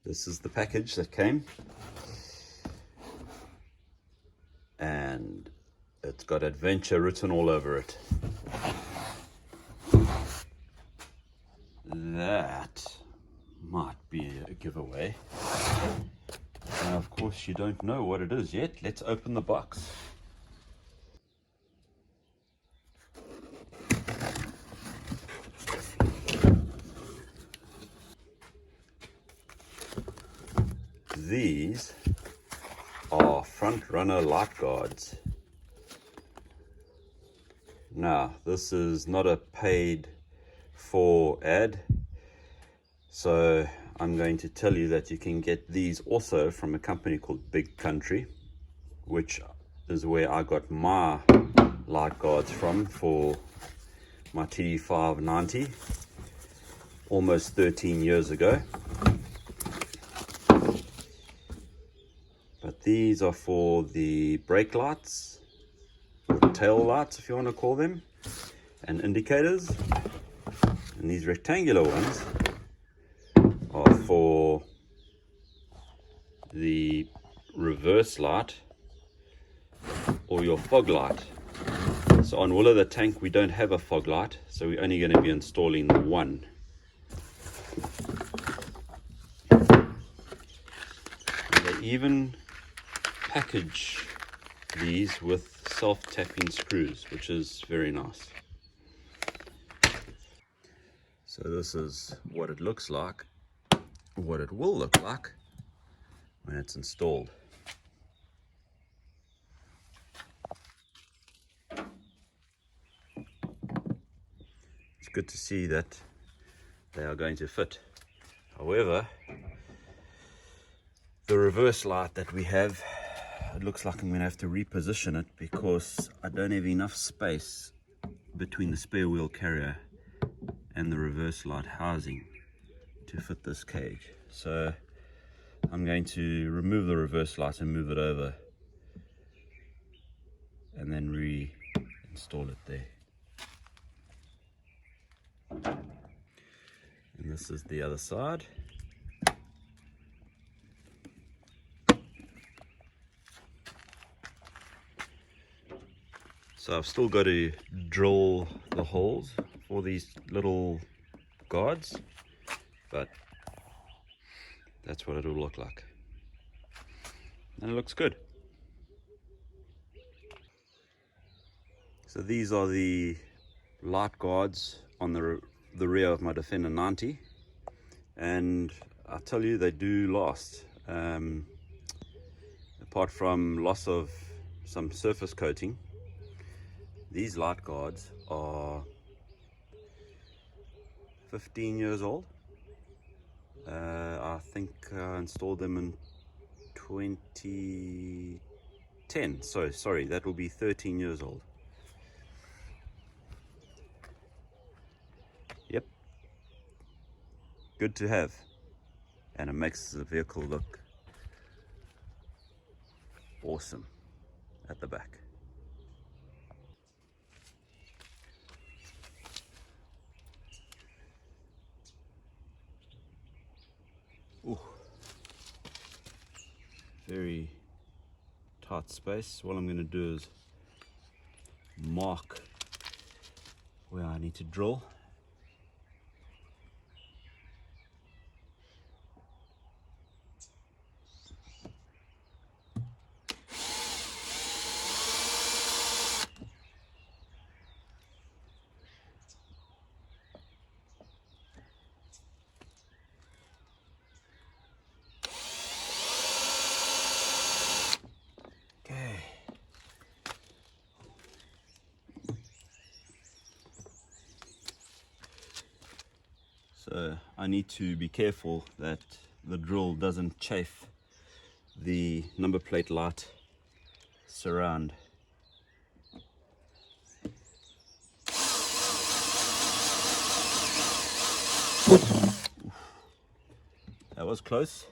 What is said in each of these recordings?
This is the package that came, and it's got adventure written all over it. That might be a giveaway. And of course you don't know what it is yet. Let's open the box. These are front runner light guards. Now, this is not a paid for ad, so I'm going to tell you that you can get these also from a company called Big Country, which is where I got my light guards from for my TD590 almost 13 years ago. But these are for the brake lights, or tail lights if you want to call them, and indicators. And these rectangular ones are for the reverse light or your fog light. So on Willow the Tank we don't have a fog light, so we're only going to be installing the one. And they even package these with self-tapping screws, which is very nice. So this is what it looks like, what it will look like when it's installed. It's good to see that they are going to fit. However, the reverse light that we have, it looks like I'm going to have to reposition it because I don't have enough space between the spare wheel carrier and the reverse light housing to fit this cage. So I'm going to remove the reverse light and move it over and then reinstall it there. And this is the other side. So I've still got to drill the holes for these little guards, but that's what it'll look like. And it looks good. So these are the light guards on the rear of my Defender 90, and I tell you, they do last. Apart from loss of some surface coating, these light guards are 15 years old. I think I installed them in 2010. So sorry, that will be 13 years old. Yep, good to have, and it makes the vehicle look awesome at the back. Ooh. Very tight space. What I'm going to do is mark where I need to drill. So I need to be careful that the drill doesn't chafe the number plate light surround. That was close.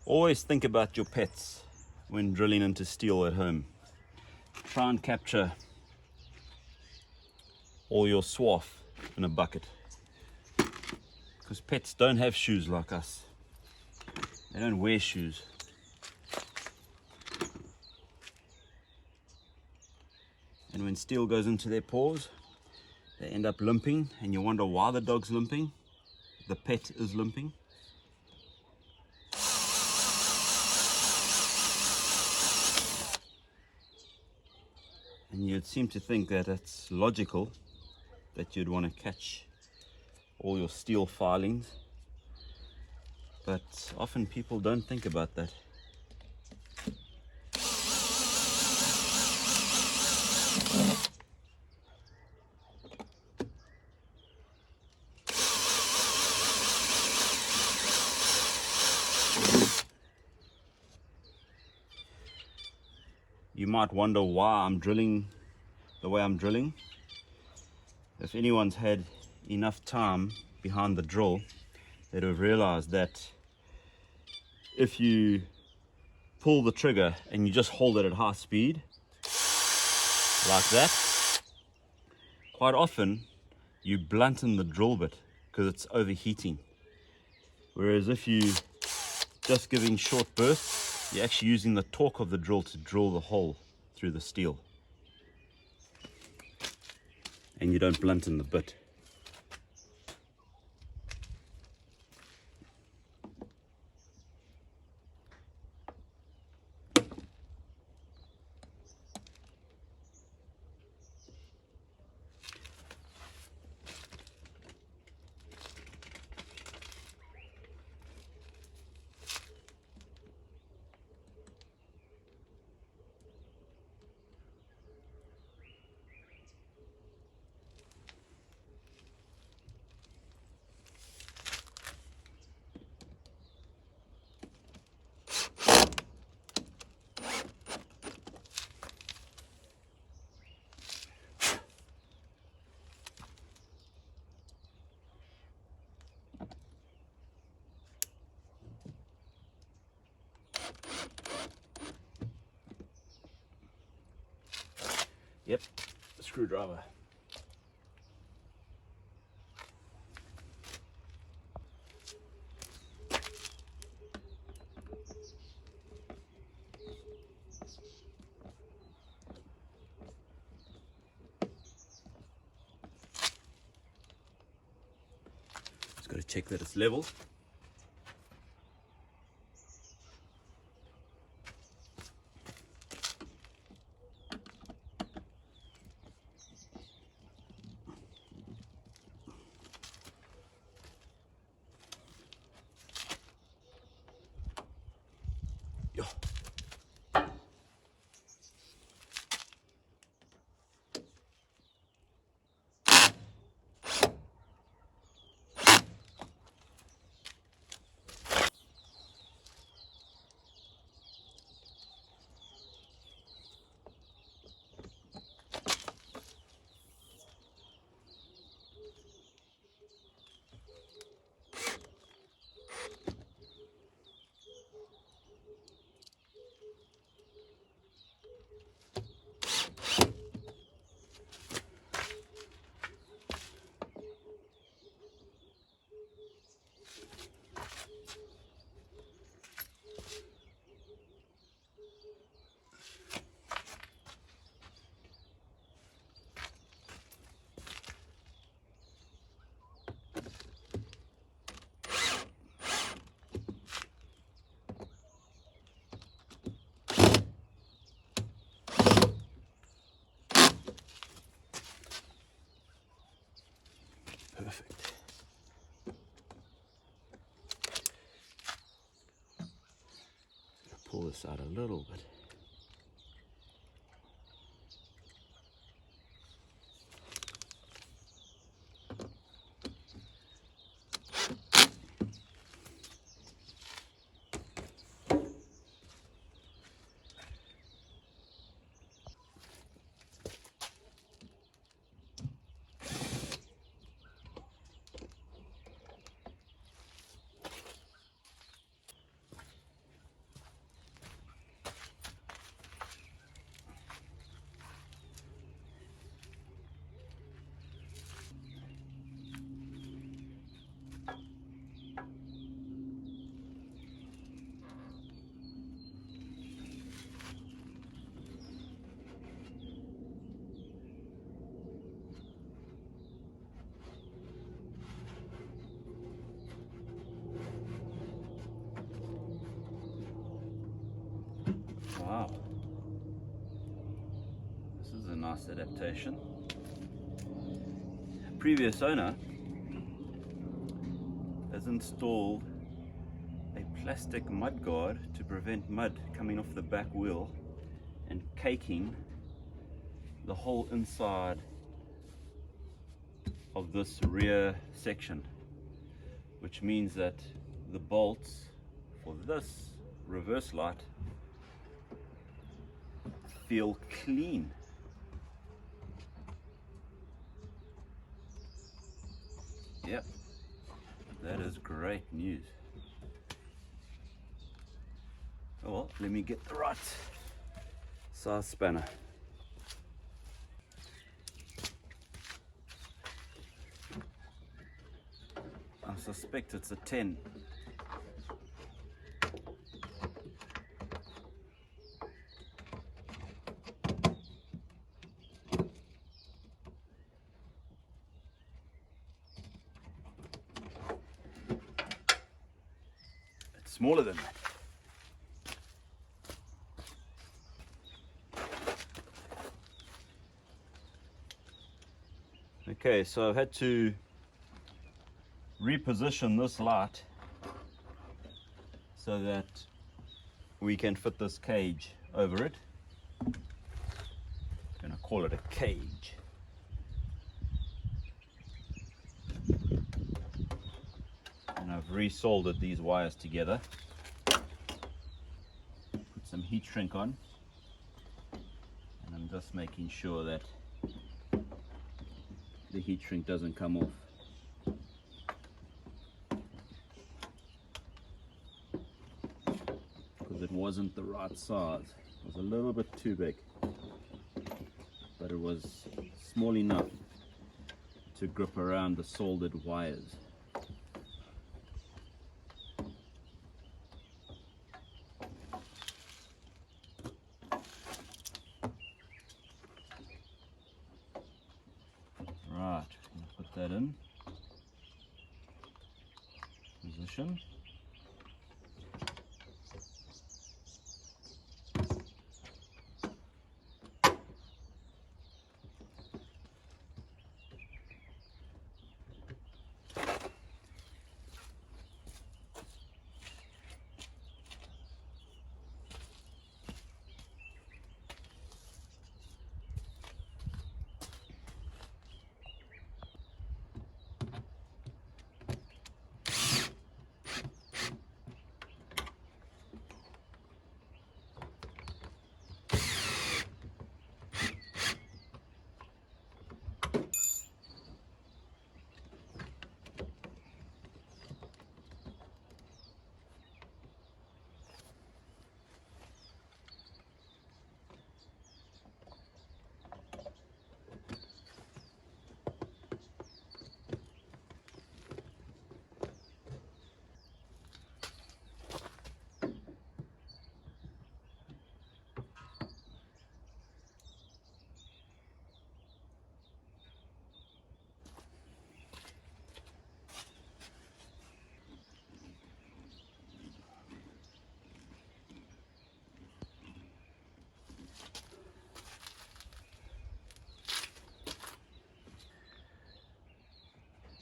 Always think about your pets when drilling into steel at home. try and capture all your swath in a bucket, because pets don't have shoes like us. They don't wear shoes. And when steel goes into their paws, they end up limping, and you wonder why the dog's limping. The pet is limping. And you'd seem to think that it's logical that you'd want to catch all your steel filings, but often people don't think about that. You might wonder why I'm drilling the way I'm drilling. If anyone's had enough time behind the drill, they'd have realized that if you pull the trigger and you just hold it at high speed, like that, quite often you blunten the drill bit because it's overheating. Whereas if you just giving short bursts, you're actually using the torque of the drill to drill the hole through the steel. And you don't blunten the bit. Yep, screwdriver. Just got to check that it's level. Yo. Perfect. Pull this out a little bit. Wow, this is a nice adaptation. Previous owner has installed a plastic mud guard to prevent mud coming off the back wheel and caking the whole inside of this rear section, which means that the bolts for this reverse light feel clean. Yep, that is great news. Oh well, let me get the right size spanner. I suspect it's a 10. It's smaller than that. Okay, so I've had to reposition this light so that we can fit this cage over it. I'm going to call it a cage. And I've resoldered these wires together. Put some heat shrink on, and I'm just making sure that the heat shrink doesn't come off. Because it wasn't the right size. It was a little bit too big, but it was small enough to grip around the soldered wires. Right, put that in position.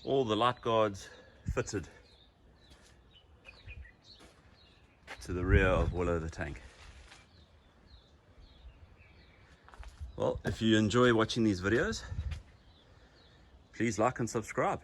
All the light guards fitted to the rear of Willow the Tank. Well, if you enjoy watching these videos, please like and subscribe.